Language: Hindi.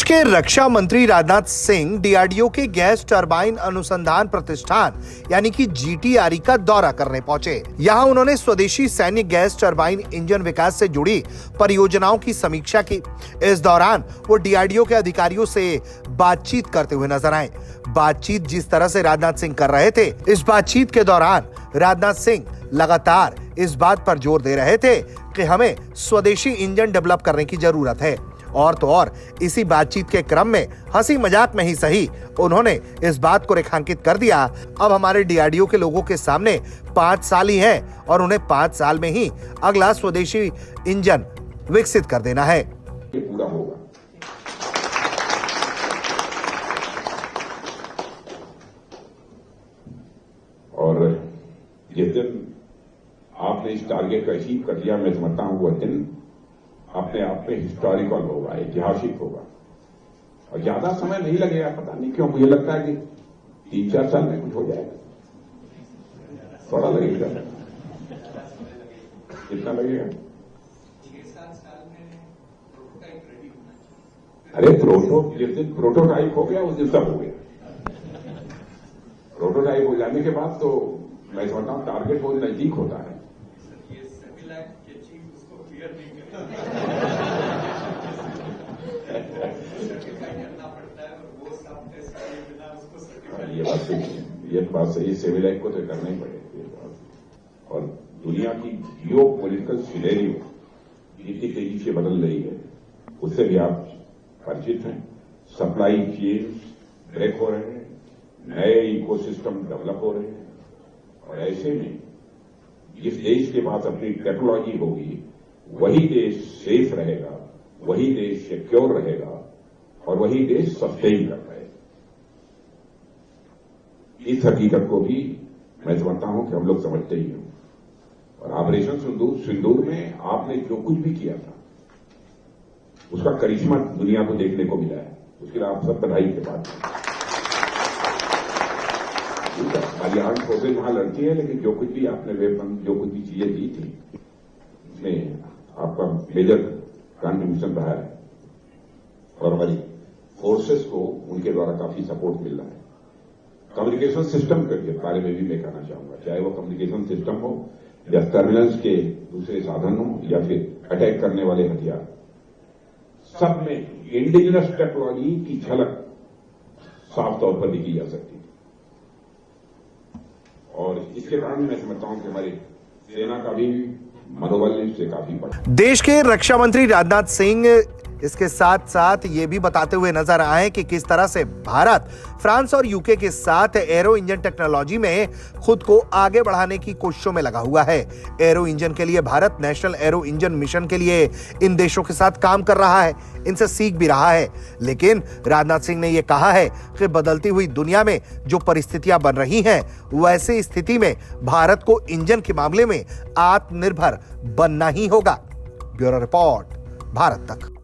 देश के रक्षा मंत्री राजनाथ सिंह डीआरडीओ के गैस टरबाइन अनुसंधान प्रतिष्ठान यानी कि जीटीआरई का दौरा करने पहुंचे। यहां उन्होंने स्वदेशी सैन्य गैस टरबाइन इंजन विकास से जुड़ी परियोजनाओं की समीक्षा की। इस दौरान वो डीआरडीओ के अधिकारियों से बातचीत करते हुए नजर आए। बातचीत जिस तरह से राजनाथ सिंह कर रहे थे, इस बातचीत के दौरान राजनाथ सिंह लगातार इस बात पर जोर दे रहे थे कि हमें स्वदेशी इंजन डेवलप करने की जरूरत है। और तो और इसी बातचीत के क्रम में हंसी मजाक में ही सही उन्होंने इस बात को रेखांकित कर दिया, अब हमारे डीआरडीओ के लोगों के सामने 5 साल ही हैं और उन्हें 5 साल में ही अगला स्वदेशी इंजन विकसित कर देना है। ये पूरा होगा। और जिस दिन आपने इस टारगेट को अचीव कर लिया, मैं समझता हूं वह दिन अपने आप में हिस्टोरिकल होगा, ऐतिहासिक होगा और ज्यादा समय नहीं लगेगा। पता नहीं क्यों मुझे लगता है कि 3-4 साल में कुछ हो जाएगा। थोड़ा लगेगा, कितना लगेगा? 6-7 साल में प्रोटोटाइप रेडी होना। अरे जिस दिन प्रोटोटाइप हो गया उस दिन सब हो गया। प्रोटोटाइप हो जाने के बाद तो मैं समझता हूं टारगेट बहुत नजदीक होता है। ये सभी लाख की चीज उसको क्लियर नहीं करना पड़ता है और वो सब टेस्ट किए बिना उसको सर्टिफाई। ये बात सही, सिविल एक्ट को तो करना ही पड़ेगा। और दुनिया की जियो पॉलिटिकल सिनेरियो जितनी तेजी से बदल रही है उससे भी आप परिचित हैं। सप्लाई चेन ब्रेक हो रहे हैं, नए इकोसिस्टम डेवलप हो रहे हैं और ऐसे में जिस देश के पास अपनी टेक्नोलॉजी होगी वही देश सेफ रहेगा, वही देश सिक्योर रहेगा और वही देश सस्टेन कर पाएगा। इस हकीकत को भी मैं समझता हूं कि हम लोग समझते ही हैं। और ऑपरेशन सिंदूर में आपने जो कुछ भी किया था उसका करिश्मा दुनिया को देखने को मिला है। उसके लिए आप सब बधाई के बाद हमारी आर्म फोर्सेज वहां लड़ती है, लेकिन जो कुछ भी आपने वेपन, जो कुछ भी चीजें दी थी उसमें आपका मेजर कंट्रीब्यूशन रहा है और हमारी फोर्सेस को उनके द्वारा काफी सपोर्ट मिल रहा है। कम्युनिकेशन सिस्टम के बारे में भी मैं कहना चाहूंगा, चाहे वो कम्युनिकेशन सिस्टम हो या सर्विलेंस के दूसरे साधन हो या फिर अटैक करने वाले हथियार, सब में इंडिजिनस टेक्नोलॉजी की झलक साफ तौर पर दिखी जा सकती है। और इसके कारण मैं समझता हूं कि हमारी सेना का भी मनोबल इससे काफी बढ़ा। देश के रक्षा मंत्री राजनाथ सिंह इसके साथ साथ ये भी बताते हुए नजर आए कि किस तरह से भारत फ्रांस और यूके के साथ एरो इंजन टेक्नोलॉजी में खुद को आगे बढ़ाने की कोशिशों में लगा हुआ है। एरो इंजन के लिए Bharat national arrow engine mission के लिए इन देशों के साथ काम कर रहा है, इनसे सीख भी रहा है। लेकिन राजनाथ सिंह ने यह कहा है कि बदलती हुई दुनिया में जो परिस्थितियां बन रही हैं, वैसी स्थिति में भारत को इंजन के मामले में आत्मनिर्भर बनना ही होगा। ब्यूरो रिपोर्ट, भारत तक।